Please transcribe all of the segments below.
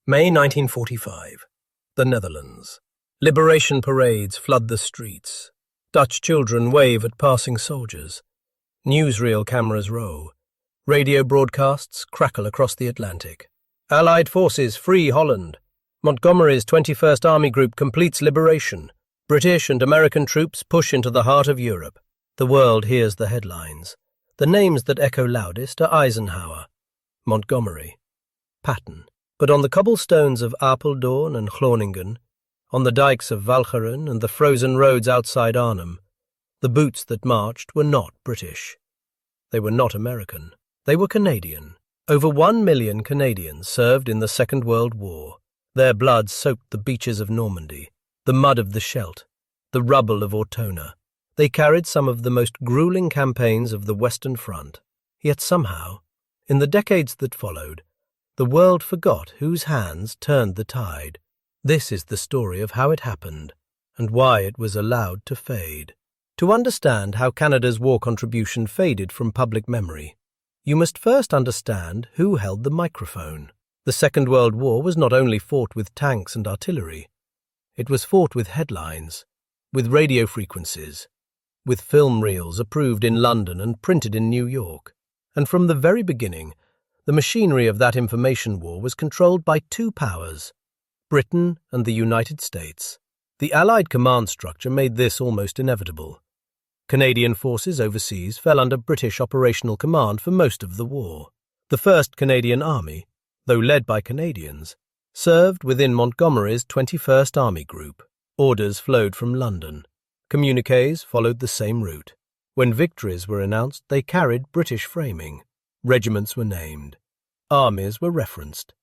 May 1945. The Netherlands. Liberation parades flood the streets. Dutch children wave at passing soldiers. Newsreel cameras roll. Radio broadcasts crackle across the Atlantic. Allied forces free Holland. Montgomery's 21st Army Group completes liberation. British and American troops push into the heart of Europe. The world hears the headlines. The names that echo loudest are Eisenhower, Montgomery, Patton. But on the cobblestones of Apeldoorn and Groningen, on the dikes of Walcheren and the frozen roads outside Arnhem, the boots that marched were not British. They were not American. They were Canadian. Over 1 million Canadians served in the Second World War. Their blood soaked the beaches of Normandy, the mud of the Scheldt, the rubble of Ortona. They carried some of the most grueling campaigns of the Western Front. Yet somehow, in the decades that followed, the world forgot whose hands turned the tide. This is the story of how it happened and why it was allowed to fade. To understand how Canada's war contribution faded from public memory, you must first understand who held the microphone. The Second World War was not only fought with tanks and artillery. It was fought with headlines, with radio frequencies, with film reels approved in London and printed in New York. And from the very beginning, the machinery of that information war was controlled by two powers, Britain and the United States. The Allied command structure made this almost inevitable. Canadian forces overseas fell under British operational command for most of the war. The 1st Canadian Army, though led by Canadians, served within Montgomery's 21st Army Group. Orders flowed from London. Communiques followed the same route. When victories were announced, they carried British framing. Regiments were named. Armies were referenced.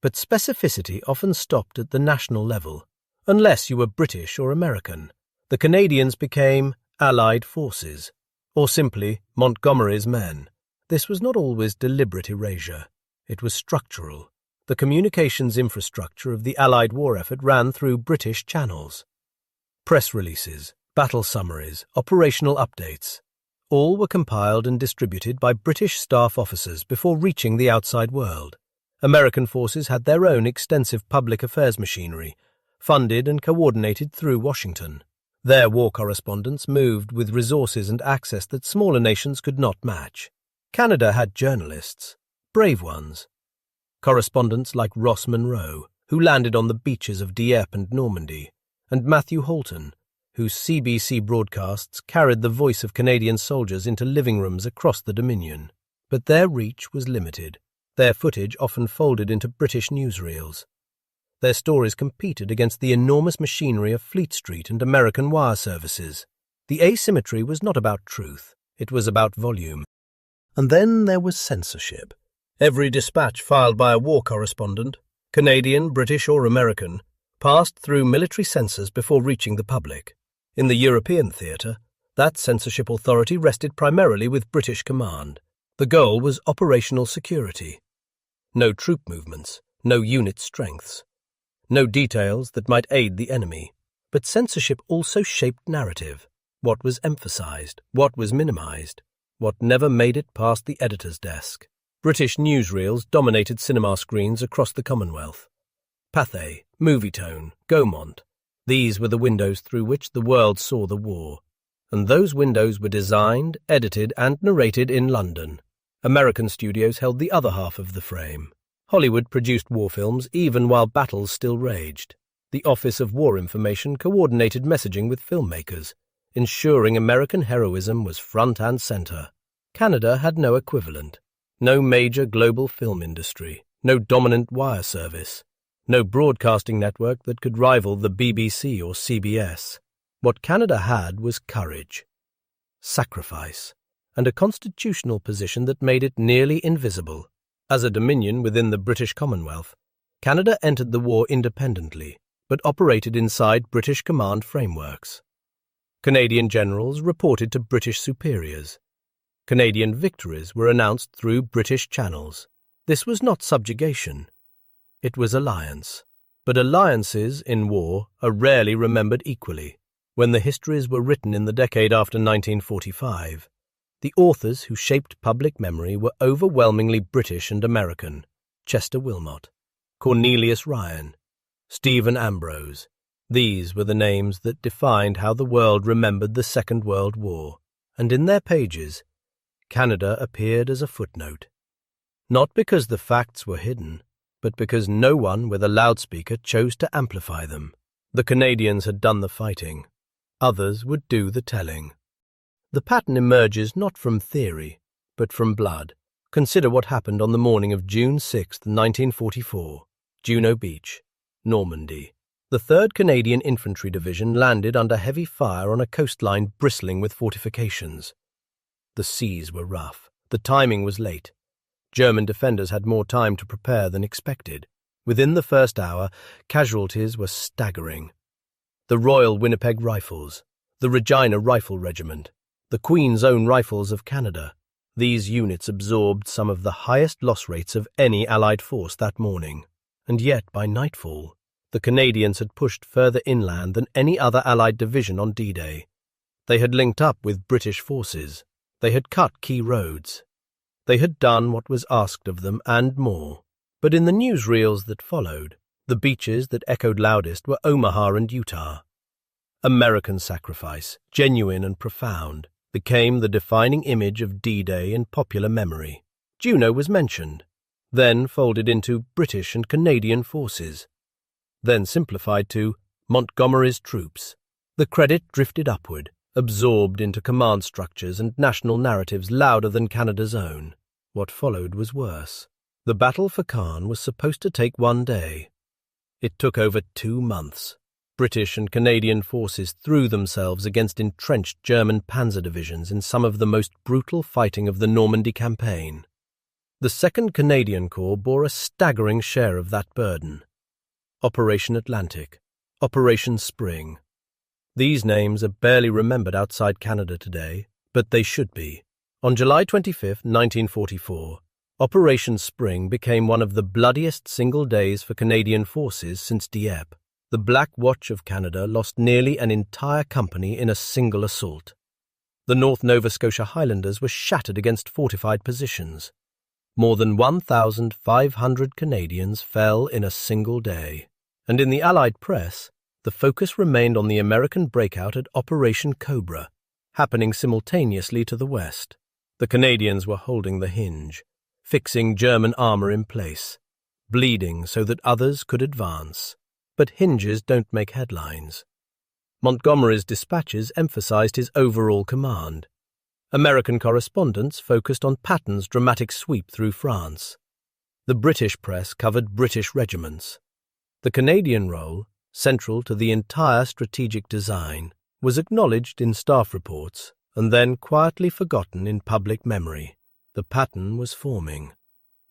But specificity often stopped at the national level. Unless you were British or American, the Canadians became Allied forces, or simply Montgomery's men. This was not always deliberate erasure. It was structural. The communications infrastructure of the Allied war effort ran through British channels. Press releases, battle summaries, operational updates. All were compiled and distributed by British staff officers before reaching the outside world. American forces had their own extensive public affairs machinery, funded and coordinated through Washington. Their war correspondents moved with resources and access that smaller nations could not match. Canada had journalists, brave ones. Correspondents like Ross Munro, who landed on the beaches of Dieppe and Normandy, and Matthew Holton, whose CBC broadcasts carried the voice of Canadian soldiers into living rooms across the Dominion. But their reach was limited. Their footage often folded into British newsreels. Their stories competed against the enormous machinery of Fleet Street and American wire services. The asymmetry was not about truth, it was about volume. And then there was censorship. Every dispatch filed by a war correspondent, Canadian, British or American, passed through military censors before reaching the public. In the European theatre, that censorship authority rested primarily with British command. The goal was operational security. No troop movements, no unit strengths, no details that might aid the enemy. But censorship also shaped narrative. What was emphasized, what was minimized, what never made it past the editor's desk. British newsreels dominated cinema screens across the Commonwealth. Pathé, Movietone, Gaumont. These were the windows through which the world saw the war. And those windows were designed, edited and narrated in London. American studios held the other half of the frame. Hollywood produced war films even while battles still raged. The Office of War Information coordinated messaging with filmmakers, ensuring American heroism was front and center. Canada had no equivalent. No major global film industry. No dominant wire service. No broadcasting network that could rival the BBC or CBS. What Canada had was courage, sacrifice, and a constitutional position that made it nearly invisible. As a dominion within the British Commonwealth, Canada entered the war independently, but operated inside British command frameworks. Canadian generals reported to British superiors. Canadian victories were announced through British channels. This was not subjugation. It was alliance. But alliances in war are rarely remembered equally. When the histories were written in the decade after 1945, the authors who shaped public memory were overwhelmingly British and American. Chester Wilmot, Cornelius Ryan, Stephen Ambrose. These were the names that defined how the world remembered the Second World War, and in their pages, Canada appeared as a footnote. Not because the facts were hidden, but because no one with a loudspeaker chose to amplify them. The Canadians had done the fighting. Others would do the telling. The pattern emerges not from theory, but from blood. Consider what happened on the morning of June 6, 1944, Juno Beach, Normandy. The 3rd Canadian Infantry Division landed under heavy fire on a coastline bristling with fortifications. The seas were rough. The timing was late. German defenders had more time to prepare than expected. Within the first hour, casualties were staggering. The Royal Winnipeg Rifles, the Regina Rifle Regiment, the Queen's Own Rifles of Canada. These units absorbed some of the highest loss rates of any Allied force that morning. And yet, by nightfall, the Canadians had pushed further inland than any other Allied division on D-Day. They had linked up with British forces. They had cut key roads. They had done what was asked of them and more. But in the newsreels that followed, the beaches that echoed loudest were Omaha and Utah. American sacrifice, genuine and profound, became the defining image of D-Day in popular memory. Juno was mentioned, then folded into British and Canadian forces, then simplified to Montgomery's troops. The credit drifted upward, absorbed into command structures and national narratives louder than Canada's own. What followed was worse. The battle for Caen was supposed to take 1 day. It took over 2 months. British and Canadian forces threw themselves against entrenched German panzer divisions in some of the most brutal fighting of the Normandy campaign. The 2nd Canadian Corps bore a staggering share of that burden. Operation Atlantic, Operation Spring. These names are barely remembered outside Canada today, but they should be. On July 25, 1944, Operation Spring became one of the bloodiest single days for Canadian forces since Dieppe. The Black Watch of Canada lost nearly an entire company in a single assault. The North Nova Scotia Highlanders were shattered against fortified positions. More than 1,500 Canadians fell in a single day. And in the Allied press, the focus remained on the American breakout at Operation Cobra, happening simultaneously to the west. The Canadians were holding the hinge, fixing German armour in place, bleeding so that others could advance. But hinges don't make headlines. Montgomery's dispatches emphasized his overall command. American correspondents focused on Patton's dramatic sweep through France. The British press covered British regiments. The Canadian role, central to the entire strategic design, was acknowledged in staff reports and then quietly forgotten in public memory. The pattern was forming,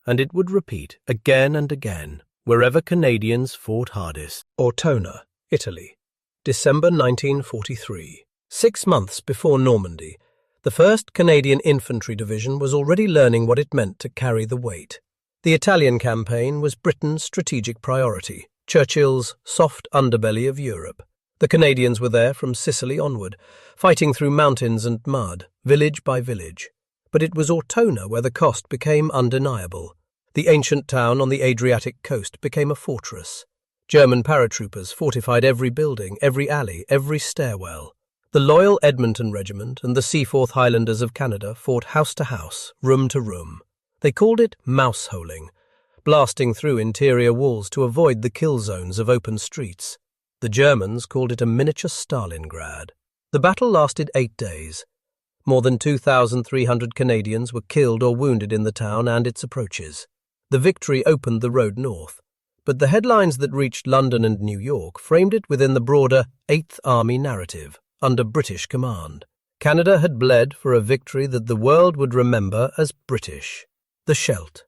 and it would repeat again and again wherever Canadians fought hardest. Ortona, Italy, December 1943. 6 months before Normandy, the 1st Canadian Infantry Division was already learning what it meant to carry the weight. The Italian campaign was Britain's strategic priority, Churchill's soft underbelly of Europe. The Canadians were there from Sicily onward, fighting through mountains and mud, village by village. But it was Ortona where the cost became undeniable. The ancient town on the Adriatic coast became a fortress. German paratroopers fortified every building, every alley, every stairwell. The loyal Edmonton Regiment and the Seaforth Highlanders of Canada fought house to house, room to room. They called it mouse-holing, blasting through interior walls to avoid the kill zones of open streets. The Germans called it a miniature Stalingrad. The battle lasted 8 days. More than 2,300 Canadians were killed or wounded in the town and its approaches. The victory opened the road north, but the headlines that reached London and New York framed it within the broader 8th Army narrative, under British command. Canada had bled for a victory that the world would remember as British. The Scheldt.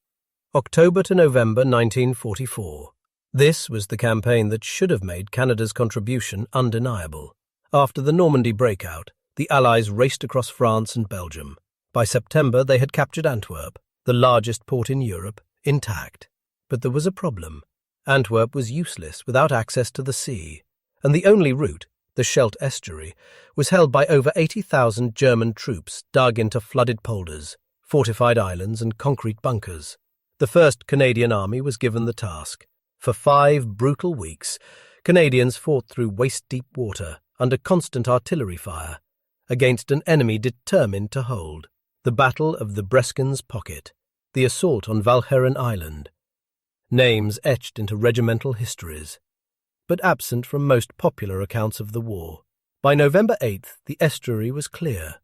October to November 1944. This was the campaign that should have made Canada's contribution undeniable. After the Normandy breakout, the Allies raced across France and Belgium. By September, they had captured Antwerp, the largest port in Europe, intact. But there was a problem. Antwerp was useless without access to the sea, and the only route, the Scheldt estuary, was held by over 80,000 German troops dug into flooded polders, fortified islands and concrete bunkers. The 1st Canadian Army was given the task. For 5 brutal weeks, Canadians fought through waist-deep water under constant artillery fire against an enemy determined to hold. The Battle of the Breskin's Pocket, the assault on Walcheren Island. Names etched into regimental histories, but absent from most popular accounts of the war. By November 8th, the estuary was clear.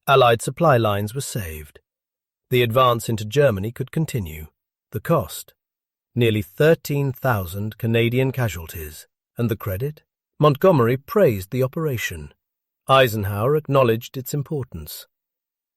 Allied supply lines were saved. The advance into Germany could continue. The cost? Nearly 13,000 Canadian casualties. And the credit? Montgomery praised the operation. Eisenhower acknowledged its importance.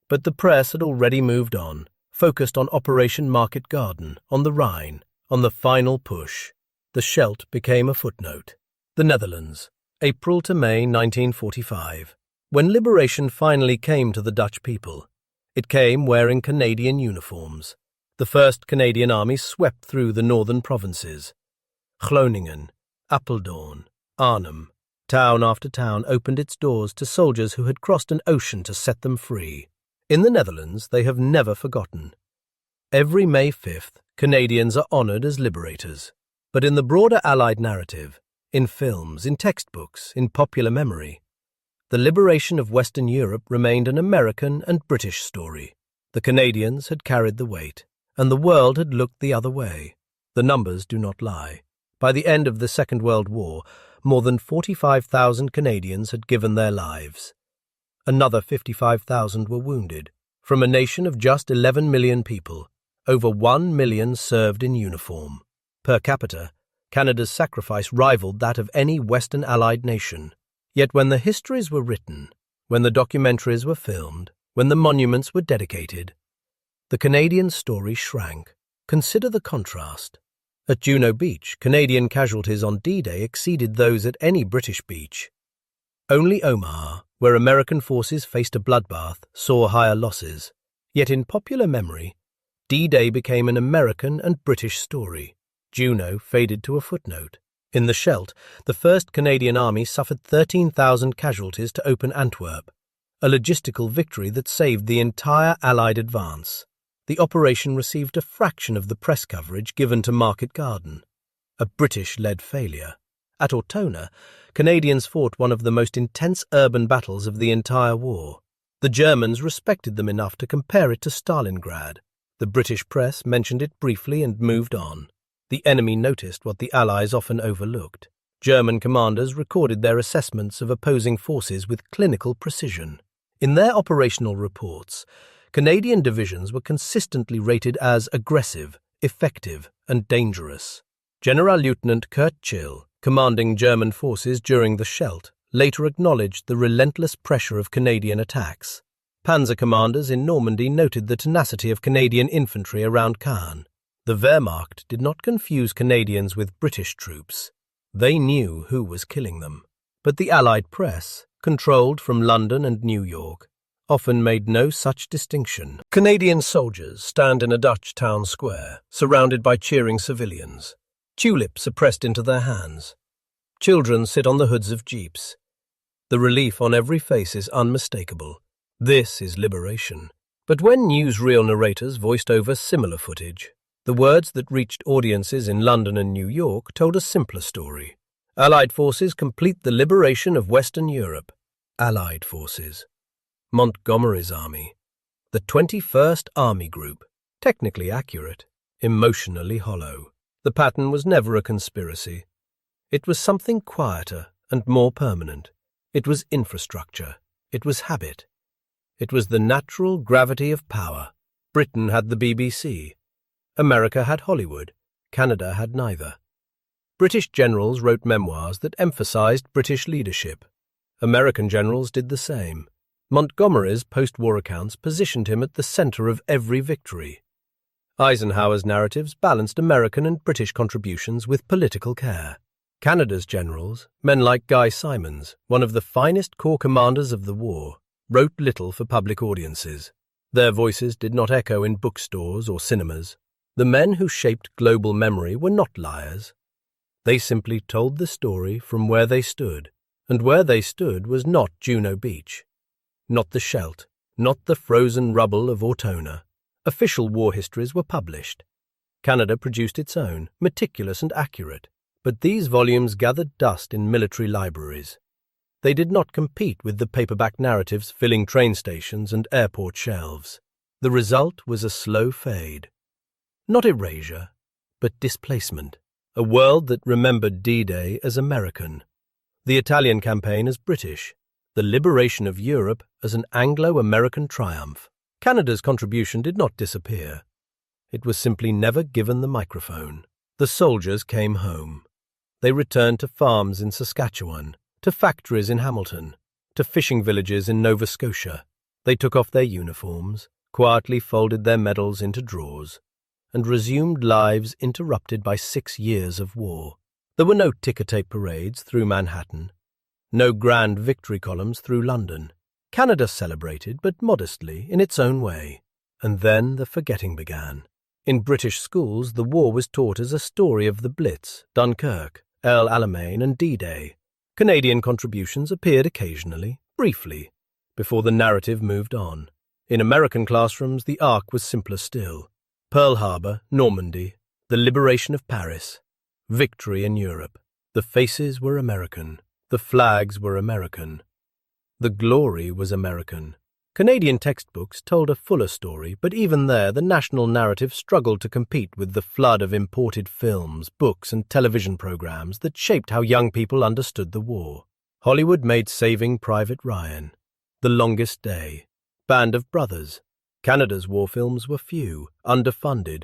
But the press had already moved on, focused on Operation Market Garden, on the Rhine, on the final push. The Scheldt became a footnote. The Netherlands, April to May 1945. When liberation finally came to the Dutch people, it came wearing Canadian uniforms. The 1st Canadian Army swept through the northern provinces. Groningen, Apeldoorn, Arnhem. Town after town opened its doors to soldiers who had crossed an ocean to set them free. In the Netherlands, they have never forgotten. Every May 5th, Canadians are honoured as liberators. But in the broader Allied narrative, in films, in textbooks, in popular memory, the liberation of Western Europe remained an American and British story. The Canadians had carried the weight, and the world had looked the other way. The numbers do not lie. By the end of the Second World War, more than 45,000 Canadians had given their lives. Another 55,000 were wounded. From a nation of just 11 million people, over 1 million served in uniform. Per capita, Canada's sacrifice rivaled that of any Western Allied nation. Yet when the histories were written, when the documentaries were filmed, when the monuments were dedicated, the Canadian story shrank. Consider the contrast. At Juno Beach, Canadian casualties on D-Day exceeded those at any British beach. Only Omaha, where American forces faced a bloodbath, saw higher losses. Yet in popular memory, D-Day became an American and British story. Juno faded to a footnote. In the Scheldt, the 1st Canadian Army suffered 13,000 casualties to open Antwerp, a logistical victory that saved the entire Allied advance. The operation received a fraction of the press coverage given to Market Garden, a British-led failure. At Ortona, Canadians fought one of the most intense urban battles of the entire war. The Germans respected them enough to compare it to Stalingrad. The British press mentioned it briefly and moved on. The enemy noticed what the Allies often overlooked. German commanders recorded their assessments of opposing forces with clinical precision. In their operational reports, Canadian divisions were consistently rated as aggressive, effective, and dangerous. General-Lieutenant Kurt Schill, commanding German forces during the Scheldt, later acknowledged the relentless pressure of Canadian attacks. Panzer commanders in Normandy noted the tenacity of Canadian infantry around Caen. The Wehrmacht did not confuse Canadians with British troops. They knew who was killing them. But the Allied press, controlled from London and New York, often made no such distinction. Canadian soldiers stand in a Dutch town square, surrounded by cheering civilians. Tulips are pressed into their hands. Children sit on the hoods of jeeps. The relief on every face is unmistakable. This is liberation. But when newsreel narrators voiced over similar footage, the words that reached audiences in London and New York told a simpler story. Allied forces complete the liberation of Western Europe. Allied forces. Montgomery's army. The 21st Army Group. Technically accurate, emotionally hollow. The pattern was never a conspiracy. It was something quieter and more permanent. It was infrastructure. It was habit. It was the natural gravity of power. Britain had the BBC. America had Hollywood. Canada had neither. British generals wrote memoirs that emphasized British leadership. American generals did the same. Montgomery's post-war accounts positioned him at the center of every victory. Eisenhower's narratives balanced American and British contributions with political care. Canada's generals, men like Guy Simons, one of the finest corps commanders of the war, wrote little for public audiences. Their voices did not echo in bookstores or cinemas. The men who shaped global memory were not liars. They simply told the story from where they stood, and where they stood was not Juno Beach, not the Scheldt, not the frozen rubble of Ortona. Official war histories were published. Canada produced its own, meticulous and accurate, but these volumes gathered dust in military libraries. They did not compete with the paperback narratives filling train stations and airport shelves. The result was a slow fade. Not erasure, but displacement. A world that remembered D-Day as American, the Italian campaign as British, the liberation of Europe as an Anglo-American triumph. Canada's contribution did not disappear. It was simply never given the microphone. The soldiers came home. They returned to farms in Saskatchewan, to factories in Hamilton, to fishing villages in Nova Scotia. They took off their uniforms, quietly folded their medals into drawers, and resumed lives interrupted by 6 years of war. There were no ticker-tape parades through Manhattan, no grand victory columns through London. Canada celebrated, but modestly, in its own way. And then the forgetting began. In British schools, the war was taught as a story of the Blitz, Dunkirk, El Alamein, and D-Day. Canadian contributions appeared occasionally, briefly, before the narrative moved on. In American classrooms, the arc was simpler still. Pearl Harbor, Normandy, the liberation of Paris, victory in Europe. The faces were American. The flags were American. The glory was American. Canadian textbooks told a fuller story, but even there the national narrative struggled to compete with the flood of imported films, books, and television programs that shaped how young people understood the war. Hollywood made Saving Private Ryan, The Longest Day, Band of Brothers. Canada's war films were few, underfunded,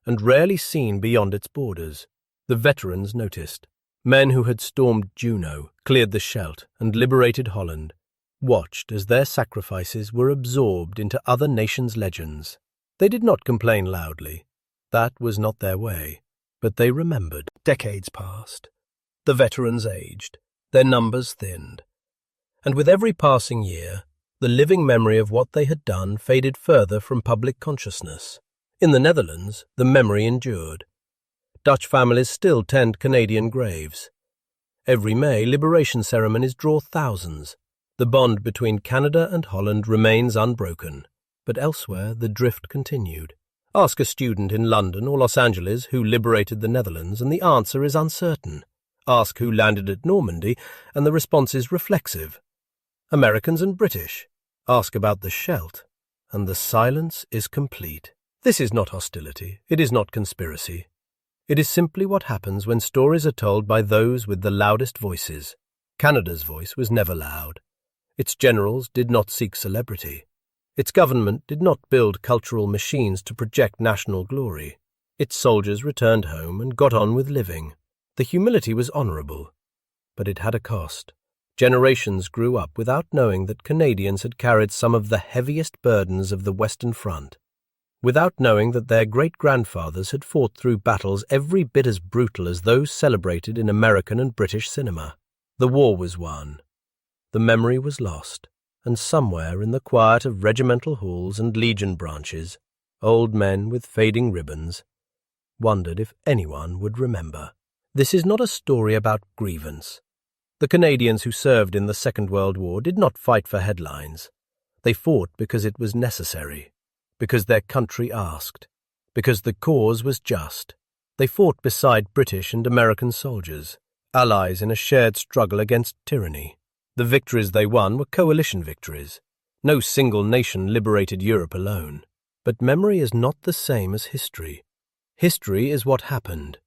and rarely seen beyond its borders. The veterans noticed. Men who had stormed Juno, cleared the Scheldt, and liberated Holland, watched as their sacrifices were absorbed into other nations' legends. They did not complain loudly. That was not their way. But they remembered. Decades passed. The veterans aged. Their numbers thinned. And with every passing year, the living memory of what they had done faded further from public consciousness. In the Netherlands, the memory endured. Dutch families still tend Canadian graves. Every May, liberation ceremonies draw thousands. The bond between Canada and Holland remains unbroken, but elsewhere the drift continued. Ask a student in London or Los Angeles who liberated the Netherlands, and the answer is uncertain. Ask who landed at Normandy, and the response is reflexive. Americans and British. Ask about the Scheldt, and the silence is complete. This is not hostility. It is not conspiracy. It is simply what happens when stories are told by those with the loudest voices. Canada's voice was never loud. Its generals did not seek celebrity. Its government did not build cultural machines to project national glory. Its soldiers returned home and got on with living. The humility was honourable, but it had a cost. Generations grew up without knowing that Canadians had carried some of the heaviest burdens of the Western Front, without knowing that their great-grandfathers had fought through battles every bit as brutal as those celebrated in American and British cinema. The war was won. The memory was lost, and somewhere in the quiet of regimental halls and legion branches, old men with fading ribbons wondered if anyone would remember. This is not a story about grievance. The Canadians who served in the Second World War did not fight for headlines. They fought because it was necessary, because their country asked, because the cause was just. They fought beside British and American soldiers, allies in a shared struggle against tyranny. The victories they won were coalition victories. No single nation liberated Europe alone. But memory is not the same as history. History is what happened.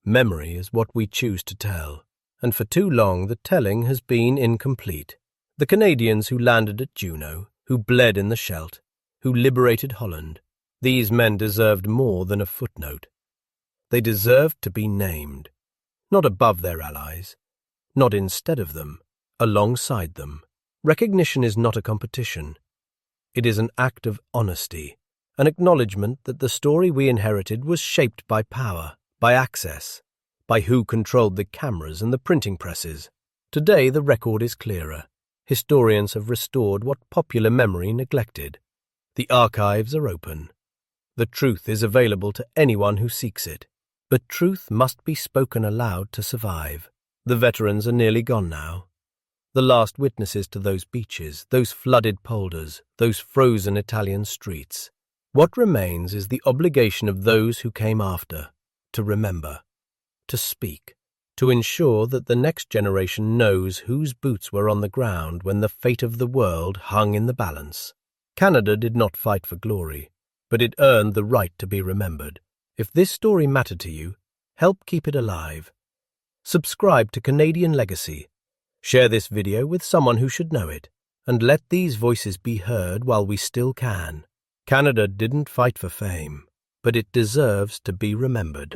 Memory is what we choose to tell. And for too long the telling has been incomplete. The Canadians who landed at Juno, who bled in the Scheldt, who liberated Holland, these men deserved more than a footnote. They deserved to be named, not above their allies, not instead of them, alongside them. Recognition is not a competition. It is an act of honesty, an acknowledgement that the story we inherited was shaped by power, by access, by who controlled the cameras and the printing presses. Today the record is clearer. Historians have restored what popular memory neglected. The archives are open. The truth is available to anyone who seeks it. But truth must be spoken aloud to survive. The veterans are nearly gone now. The last witnesses to those beaches, those flooded polders, those frozen Italian streets. What remains is the obligation of those who came after, to remember, to speak, to ensure that the next generation knows whose boots were on the ground when the fate of the world hung in the balance. Canada did not fight for glory, but it earned the right to be remembered. If this story mattered to you, help keep it alive. Subscribe to Canadian Legacy. Share this video with someone who should know it, and let these voices be heard while we still can. Canada didn't fight for fame, but it deserves to be remembered.